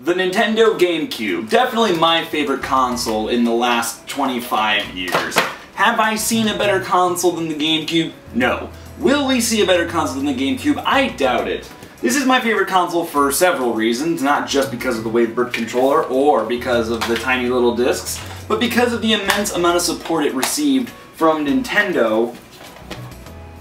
The Nintendo GameCube, definitely my favorite console in the last 25 years. Have I seen a better console than the GameCube? No. Will we see a better console than the GameCube? I doubt it. This is my favorite console for several reasons, not just because of the Wavebird controller or because of the tiny little discs, but because of the immense amount of support it received from Nintendo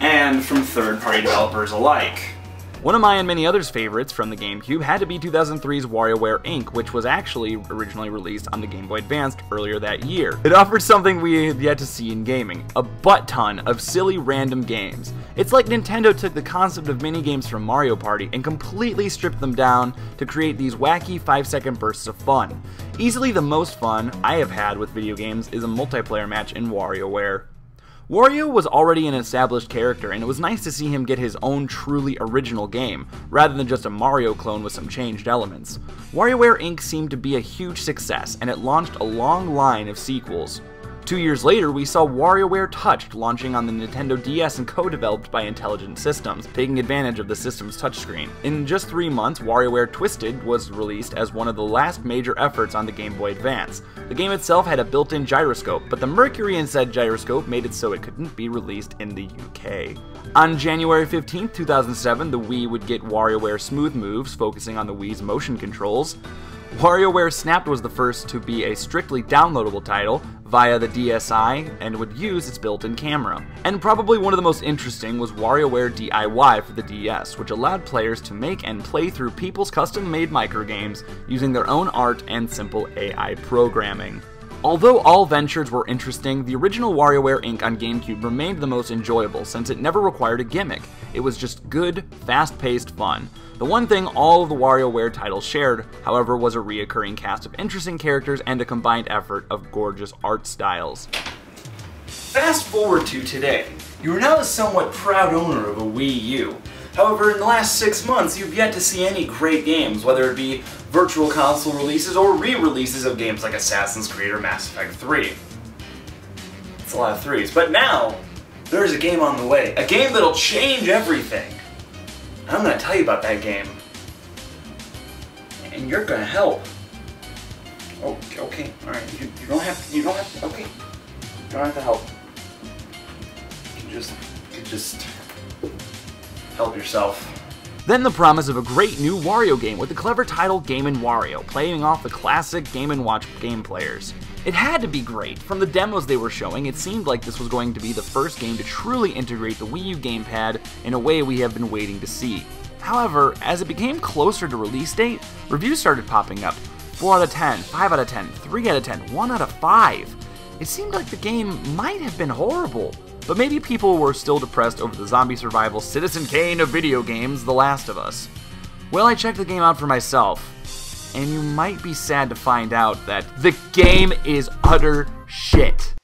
and from third-party developers alike. One of my and many others' favorites from the GameCube had to be 2003's WarioWare Inc., which was actually originally released on the Game Boy Advance earlier that year. It offered something we have yet to see in gaming, a butt-ton of silly random games. It's like Nintendo took the concept of minigames from Mario Party and completely stripped them down to create these wacky 5-second bursts of fun. Easily the most fun I have had with video games is a multiplayer match in WarioWare. Wario was already an established character, and it was nice to see him get his own truly original game, rather than just a Mario clone with some changed elements. WarioWare Inc. seemed to be a huge success, and it launched a long line of sequels. 2 years later, we saw WarioWare Touched launching on the Nintendo DS and co-developed by Intelligent Systems, taking advantage of the system's touchscreen. In just 3 months, WarioWare Twisted was released as one of the last major efforts on the Game Boy Advance. The game itself had a built-in gyroscope, but the mercury in said gyroscope made it so it couldn't be released in the UK. On January 15, 2007, the Wii would get WarioWare Smooth Moves, focusing on the Wii's motion controls. WarioWare Snapped was the first to be a strictly downloadable title via the DSi and would use its built-in camera. And probably one of the most interesting was WarioWare DIY for the DS, which allowed players to make and play through people's custom-made microgames using their own art and simple AI programming. Although all ventures were interesting, the original WarioWare Inc. on GameCube remained the most enjoyable since it never required a gimmick. It was just good, fast-paced fun. The one thing all of the WarioWare titles shared, however, was a reoccurring cast of interesting characters and a combined effort of gorgeous art styles. Fast forward to today. You are now the somewhat proud owner of a Wii U. However, in the last 6 months, you've yet to see any great games, whether it be virtual console releases or re-releases of games like Assassin's Creed or Mass Effect 3. It's a lot of threes. But now, there's a game on the way. A game that'll change everything. I'm going to tell you about that game. And you're going to help. Oh, okay, alright. You don't have to, okay. You don't have to help. You can just help yourself. Then the promise of a great new Wario game with the clever title Game & Wario, playing off the classic Game & Watch game players. It had to be great. From the demos they were showing, it seemed like this was going to be the first game to truly integrate the Wii U gamepad in a way we have been waiting to see. However, as it became closer to release date, reviews started popping up. 4 out of 10, 5 out of 10, 3 out of 10, 1 out of 5. It seemed like the game might have been horrible. But maybe people were still depressed over the zombie survival Citizen Kane of video games, The Last of Us. Well, I checked the game out for myself, and you might be sad to find out that the game is utter shit.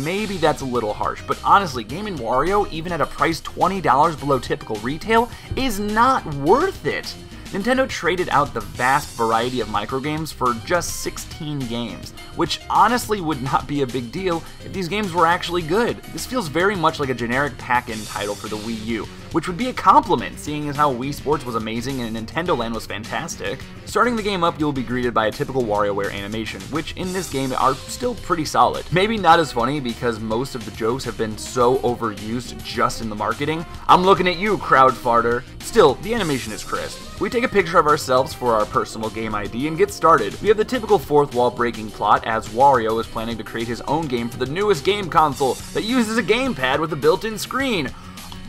Maybe that's a little harsh, but honestly, Game & Wario, even at a price $20 below typical retail, is not worth it. Nintendo traded out the vast variety of microgames for just 16 games, which honestly would not be a big deal if these games were actually good. This feels very much like a generic pack-in title for the Wii U, which would be a compliment seeing as how Wii Sports was amazing and Nintendo Land was fantastic. Starting the game up, you'll be greeted by a typical WarioWare animation, which in this game are still pretty solid. Maybe not as funny because most of the jokes have been so overused just in the marketing. I'm looking at you, crowd farter. Still, the animation is crisp. We take a picture of ourselves for our personal game ID and get started. We have the typical fourth wall breaking plot as Wario is planning to create his own game for the newest game console that uses a gamepad with a built-in screen.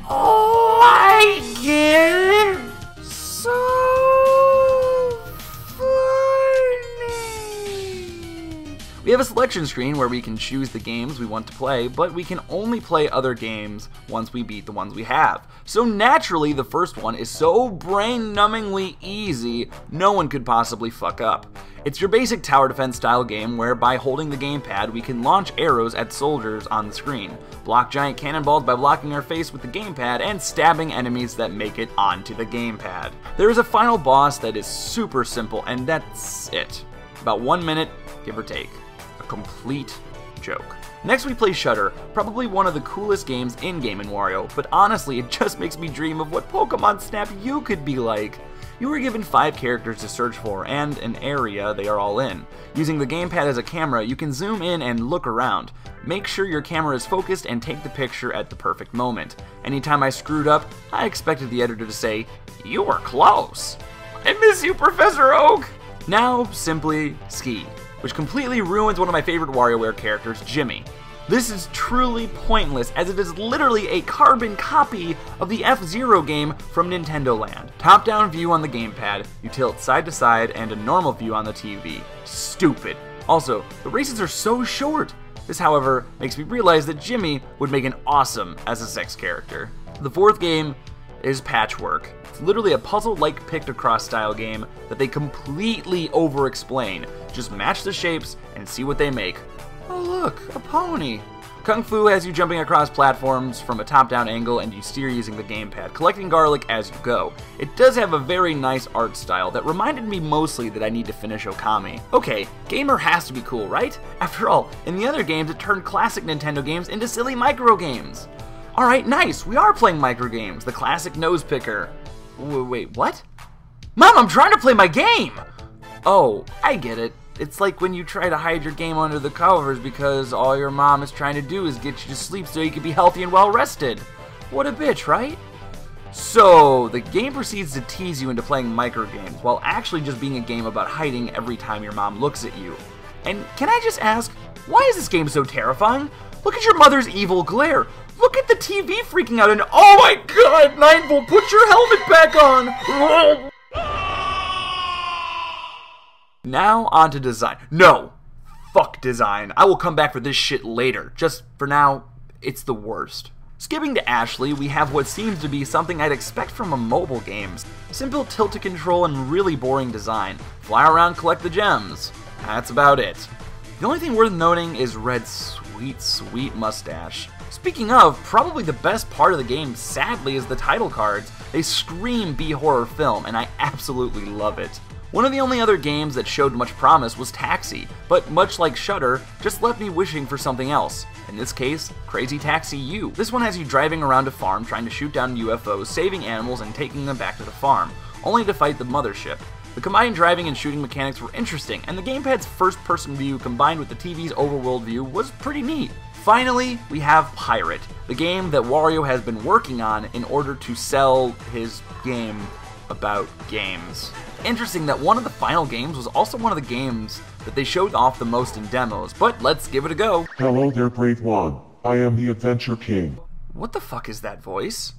Oh, I get it. So funny. We have a selection screen where we can choose the games we want to play, but we can only play other games once we beat the ones we have. So naturally, the first one is so brain-numbingly easy, no one could possibly fuck up. It's your basic tower defense style game where by holding the gamepad we can launch arrows at soldiers on the screen, block giant cannonballs by blocking our face with the gamepad, and stabbing enemies that make it onto the gamepad. There is a final boss that is super simple, and that's it. About 1 minute, give or take. A complete joke. Next we play Shudder, probably one of the coolest games in Game & Wario, but honestly it just makes me dream of what Pokemon Snap U could be like. You are given 5 characters to search for and an area they are all in. Using the gamepad as a camera, you can zoom in and look around. Make sure your camera is focused and take the picture at the perfect moment. Anytime I screwed up, I expected the editor to say, "You were close. I miss you, Professor Oak." Now, simply ski, which completely ruins one of my favorite WarioWare characters, Jimmy. This is truly pointless, as it is literally a carbon copy of the F-Zero game from Nintendo Land. Top-down view on the gamepad, you tilt side to side, and a normal view on the TV. Stupid. Also, the races are so short. This, however, makes me realize that Jimmy would make an awesome as a sex character. The 4th game is Patchwork. It's literally a puzzle-like picked-across style game that they completely over-explain. Just match the shapes and see what they make. Oh look, a pony! Kung Fu has you jumping across platforms from a top-down angle and you steer using the gamepad, collecting garlic as you go. It does have a very nice art style that reminded me mostly that I need to finish Okami. Okay, gamer has to be cool, right? After all, in the other games it turned classic Nintendo games into silly micro games. Alright, nice, we are playing micro games, the classic nose picker. Wait, what? Mom, I'm trying to play my game! Oh, I get it. It's like when you try to hide your game under the covers because all your mom is trying to do is get you to sleep so you can be healthy and well rested. What a bitch, right? So, the game proceeds to tease you into playing micro games while actually just being a game about hiding every time your mom looks at you. And can I just ask, why is this game so terrifying? Look at your mother's evil glare. Look at the TV freaking out and oh my god, 9-Volt, put your helmet back on! Now, on to design. No! Fuck design. I will come back for this shit later. Just, for now, it's the worst. Skipping to Ashley, we have what seems to be something I'd expect from a mobile game. Simple tilt-to-control and really boring design. Fly around, collect the gems. That's about it. The only thing worth noting is Red's sweet mustache. Speaking of, probably the best part of the game, sadly, is the title cards. They scream B-horror film, and I absolutely love it. One of the only other games that showed much promise was Taxi, but much like Shudder, just left me wishing for something else. In this case, Crazy Taxi U. This one has you driving around a farm trying to shoot down UFOs, saving animals, and taking them back to the farm, only to fight the mothership. The combined driving and shooting mechanics were interesting, and the gamepad's first-person view combined with the TV's overworld view was pretty neat. Finally, we have Pirate, the game that Wario has been working on in order to sell his game about games. Interesting that one of the final games was also one of the games that they showed off the most in demos, but let's give it a go. Hello there, Brave One. I am the Adventure King. What the fuck is that voice?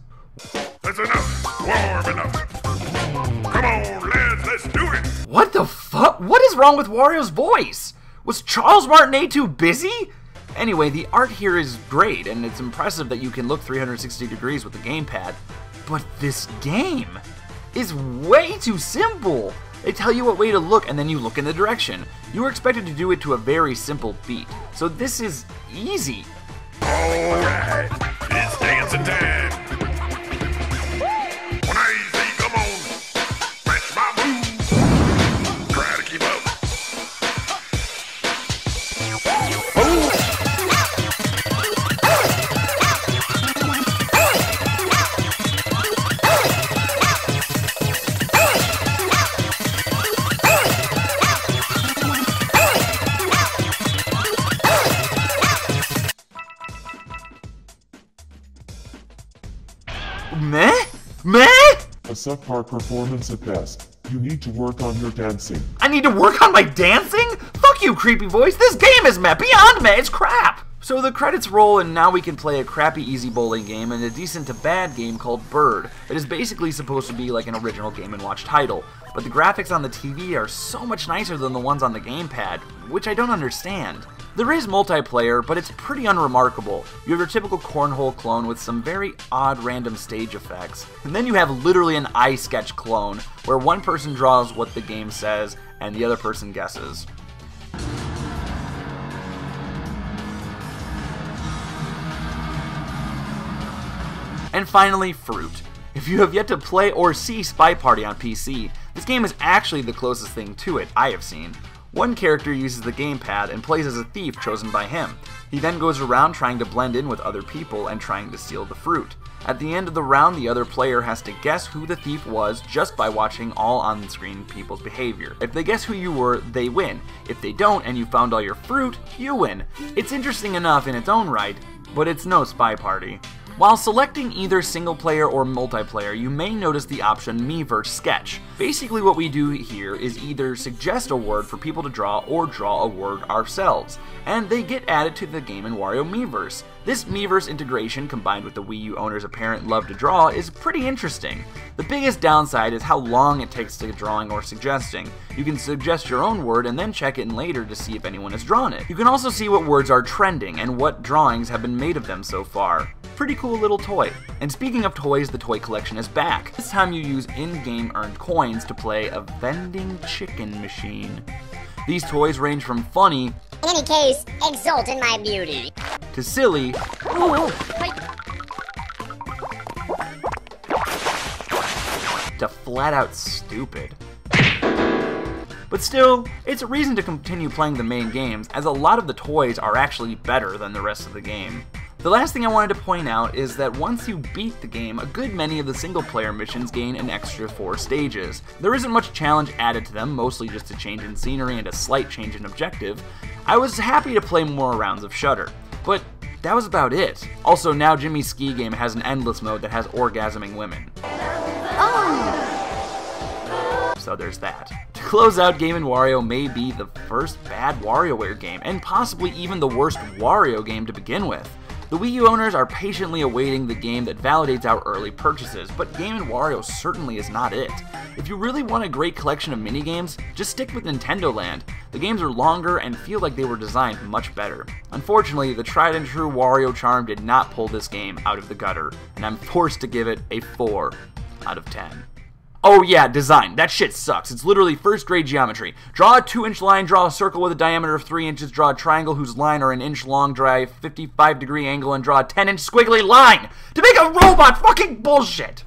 That's enough. Warm enough. Come on, lads, let's do it. What the fuck? What is wrong with Wario's voice? Was Charles Martinet too busy? Anyway, the art here is great, and it's impressive that you can look 360 degrees with the gamepad. But this game is way too simple. They tell you what way to look and then you look in the direction. You are expected to do it to a very simple beat. So this is easy. Alright, it's dancing time. When I say come on, match my moves. Try to keep up. Meh? A subpar performance at best. You need to work on your dancing. I need to work on my dancing? Fuck you, creepy voice. This game is meh. Beyond meh. It's crap. So the credits roll and now we can play a crappy easy bowling game and a decent to bad game called Bird. It is basically supposed to be like an original Game & Watch title, but the graphics on the TV are so much nicer than the ones on the gamepad, which I don't understand. There is multiplayer, but it's pretty unremarkable. You have your typical cornhole clone with some very odd random stage effects. And then you have literally an iSketch clone, where one person draws what the game says, and the other person guesses. And finally, Fruit. If you have yet to play or see Spy Party on PC, this game is actually the closest thing to it I have seen. One character uses the gamepad and plays as a thief chosen by him. He then goes around trying to blend in with other people and trying to steal the fruit. At the end of the round, the other player has to guess who the thief was just by watching all on-screen people's behavior. If they guess who you were, they win. If they don't and you found all your fruit, you win. It's interesting enough in its own right, but it's no Spy Party. While selecting either single player or multiplayer, you may notice the option Miiverse Sketch. Basically what we do here is either suggest a word for people to draw or draw a word ourselves, and they get added to the Game & Wario Miiverse. This Miiverse integration, combined with the Wii U owner's apparent love to draw, is pretty interesting. The biggest downside is how long it takes to get drawing or suggesting. You can suggest your own word and then check it in later to see if anyone has drawn it. You can also see what words are trending and what drawings have been made of them so far. Pretty cool little toy. And speaking of toys, the toy collection is back. This time you use in-game earned coins to play a vending chicken machine. These toys range from funny, in any case, exult in my beauty, to silly, to flat out stupid. But still, it's a reason to continue playing the main games, as a lot of the toys are actually better than the rest of the game. The last thing I wanted to point out is that once you beat the game, a good many of the single-player missions gain an extra 4 stages. There isn't much challenge added to them, mostly just a change in scenery and a slight change in objective. I was happy to play more rounds of Shudder, but that was about it. Also, now Jimmy's Ski Game has an endless mode that has orgasming women. So there's that. To close out, Game & Wario may be the first bad WarioWare game, and possibly even the worst Wario game to begin with. The Wii U owners are patiently awaiting the game that validates our early purchases, but Game & Wario certainly is not it. If you really want a great collection of minigames, just stick with Nintendo Land. The games are longer and feel like they were designed much better. Unfortunately, the tried and true Wario charm did not pull this game out of the gutter, and I'm forced to give it a 4 out of 10. Oh yeah, design. That shit sucks. It's literally first grade geometry. Draw a 2-inch line, draw a circle with a diameter of 3 inches, draw a triangle whose line are an inch long, draw a 55-degree angle, and draw a 10-inch squiggly line! To make a robot! Fucking bullshit!